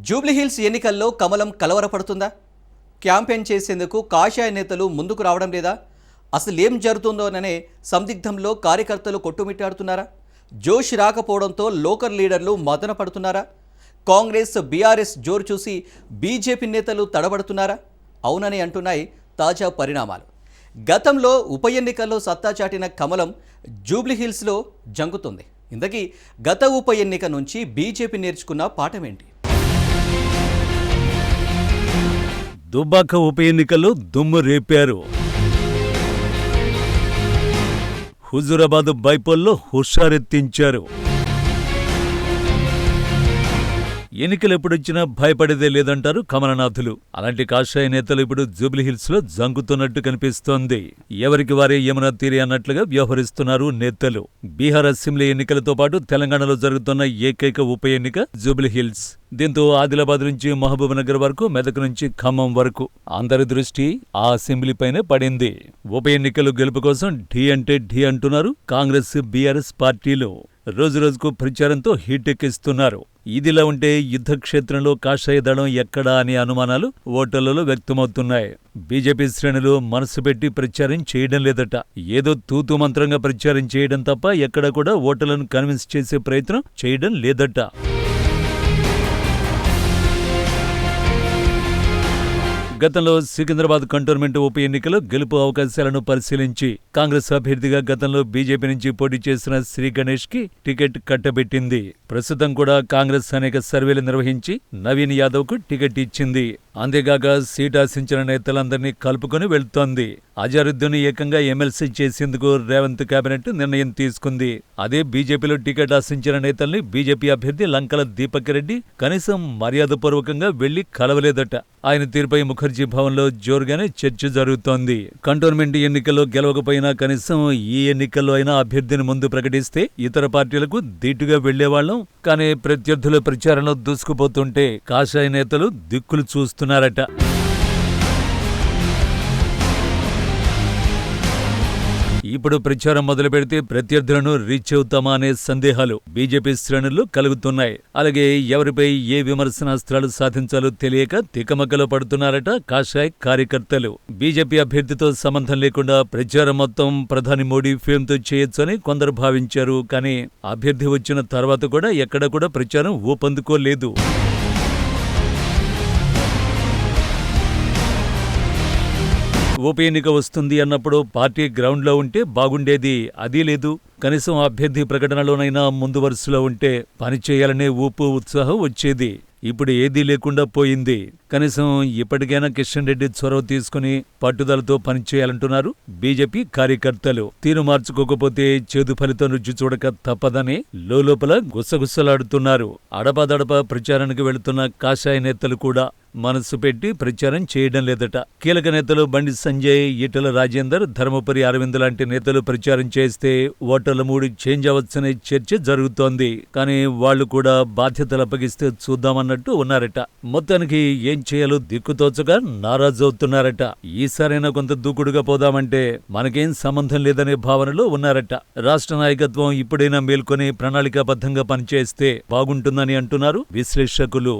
జూబ్లీహిల్స్ ఎన్నికల్లో కమలం కలవరపడుతుందా? క్యాంపెయిన్ చేసేందుకు కాషాయ నేతలు ముందుకు రావడం లేదా? అసలు ఏం జరుగుతుందోననే సందిగ్ధంలో కార్యకర్తలు కొట్టుమిట్టాడుతున్నారా? జోష్ రాకపోవడంతో లోకల్ లీడర్లు మదన పడుతున్నారా? కాంగ్రెస్ బీఆర్ఎస్ జోరు చూసి బీజేపీ నేతలు తడబడుతున్నారా? అవునని అంటున్నాయి తాజా పరిణామాలు. గతంలో ఉప ఎన్నికల్లో సత్తా చాటిన కమలం జూబ్లీహిల్స్లో జంగుతుంది. ఇంతకీ గత ఉప ఎన్నిక నుంచి బీజేపీ నేర్చుకున్న పాఠమేంటి? దుబ్బాక ఉప ఎన్నికల్లో దుమ్ము రేపారు. హుజూరాబాద్ బైపోల్లో హుషారెత్తించారు. ఎన్నికలు ఎప్పుడొచ్చినా భయపడేదే లేదంటారు కమలనాథులు. అలాంటి కాషాయ నేతలు ఇప్పుడు జూబ్లీహిల్స్ లో జంకుతున్నట్టు కనిపిస్తోంది. ఎవరికి వారే యమునా తీరే అన్నట్లుగా వ్యవహరిస్తున్నారు నేతలు. బీహార్ అసెంబ్లీ ఎన్నికలతో పాటు తెలంగాణలో జరుగుతున్న ఏకైక ఉప ఎన్నిక జూబ్లీహిల్స్. దీంతో ఆదిలాబాద్ నుంచి మహబూబ్నగర్ వరకు, మెదక్ నుంచి ఖమ్మం వరకు అందరి దృష్టి ఆ అసెంబ్లీపైనే పడింది. ఉప ఎన్నికలు గెలుపు కోసం ఢీ అంటే ఢీ అంటున్నారు కాంగ్రెస్ బీఆర్ఎస్ పార్టీలు. రోజురోజుకు ప్రచారంతో హీటెక్కిస్తున్నారు. ఇదిలా ఉంటే యుద్ధక్షేత్రంలో కాషాయ దళం ఎక్కడా అనే అనుమానాలు ఓటర్లలో వ్యక్తమవుతున్నాయి. బీజేపీ శ్రేణులు మనసు పెట్టి ప్రచారం చేయడం లేదట. ఏదో తూతూ మంత్రంగా ప్రచారం చేయడం తప్ప ఎక్కడా కూడా ఓటర్లను కన్విన్స్ చేసే ప్రయత్నం చేయడం లేదట. గతంలో సికింద్రాబాద్ కంటోన్మెంట్ ఉప ఎన్నికలో గెలుపు అవకాశాలను పరిశీలించి కాంగ్రెస్ అభ్యర్థిగా గతంలో బీజేపీ నుంచి పోటీ చేసిన శ్రీ గణేష్ కి టికెట్ కట్టబెట్టింది. ప్రస్తుతం కూడా కాంగ్రెస్ అనేక సర్వేలు నిర్వహించి నవీన్ యాదవ్ కు టికెట్ ఇచ్చింది. అంతేగాక సీట్ ఆశించిన నేతలందరినీ కలుపుకొని వెళ్తోంది. అజరుద్దీన్ ఏకంగా ఎమ్మెల్సీ చేసేందుకు రేవంత్ కేబినెట్ నిర్ణయం తీసుకుంది. అదే బీజేపీలో టికెట్ ఆశించిన నేతల్ని బీజేపీ అభ్యర్థి లంకల దీపక్ రెడ్డి కనీసం మర్యాదపూర్వకంగా వెళ్లి కలవలేదట. ఆయన తీరుపై ముఖర్జీ భవన్లో జోరుగానే చర్చ జరుగుతోంది. కంటోన్మెంట్ ఎన్నికల్లో గెలవకపోయినా కనీసం ఈ ఎన్నికల్లో అయినా అభ్యర్థిని ముందు ప్రకటిస్తే ఇతర పార్టీలకు ధీటుగా వెళ్లేవాళ్లం. కానీ ప్రత్యర్థుల ప్రచారంలో దూసుకుపోతుంటే కాషాయ నేతలు దిక్కులు చూస్తున్నారట. ఇప్పుడు ప్రచారం మొదలు పెడితే ప్రత్యర్థులను రీచ్ అవుతామా అనే సందేహాలు బీజేపీ శ్రేణుల్లో కలుగుతున్నాయి. అలాగే ఎవరిపై ఏ విమర్శనాస్త్రాలు సాధించాలో తెలియక తికమకలో పడుతున్నారట కాషాయ్ కార్యకర్తలు. బీజేపీ అభ్యర్థితో సంబంధం లేకుండా ప్రచారం మొత్తం ప్రధాని మోడీ ఫేమ్తో చేయొచ్చని కొందరు భావించారు. కానీ అభ్యర్థి వచ్చిన తర్వాత కూడా ఎక్కడ కూడా ప్రచారం ఊపందుకోలేదు. ఉప ఎన్నిక వస్తుంది అన్నప్పుడు పార్టీ గ్రౌండ్లో ఉంటే బాగుండేది. అదీ లేదు. కనీసం అభ్యర్థి ప్రకటనలోనైనా ముందు వరుసలో ఉంటే పనిచేయాలనే ఊపు ఉత్సాహం వచ్చేది. ఇప్పుడు ఏదీ లేకుండా పోయింది. కనీసం ఇప్పటికైనా కిషన్ రెడ్డి చొరవ తీసుకుని పట్టుదలతో పనిచేయాలంటున్నారు బీజేపీ కార్యకర్తలు. తీరు మార్చుకోకపోతే చేదు ఫలితం రుచి చూడక తప్పదని లోపల గుసగుసలాడుతున్నారు. అడపాదడపా ప్రచారానికి వెళుతున్న కాషాయ నేతలు కూడా మనసు పెట్టి ప్రచారం చేయడం లేదట. కీలక నేతలు బండి సంజయ్, ఈటెల రాజేందర్, ధర్మపురి అరవింద్ లాంటి నేతలు ప్రచారం చేస్తే ఓటర్ల మూడు చేంజ్ అవ్వచ్చనే చర్చ జరుగుతోంది. కానీ వాళ్లు కూడా బాధ్యతలు అప్పగిస్తే చూద్దామన్నట్టు ఉన్నారట. మొత్తానికి ఏం చేయాలో దిక్కుతోచగా నారాజవుతున్నారట. ఈసారైనా కొంత దూకుడుగా పోదామంటే మనకేం సంబంధం లేదనే భావనలో ఉన్నారట. రాష్ట్ర నాయకత్వం ఇప్పుడైనా మేల్కొని ప్రణాళికాబద్ధంగా పనిచేస్తే బాగుంటుందని అంటున్నారు విశ్లేషకులు.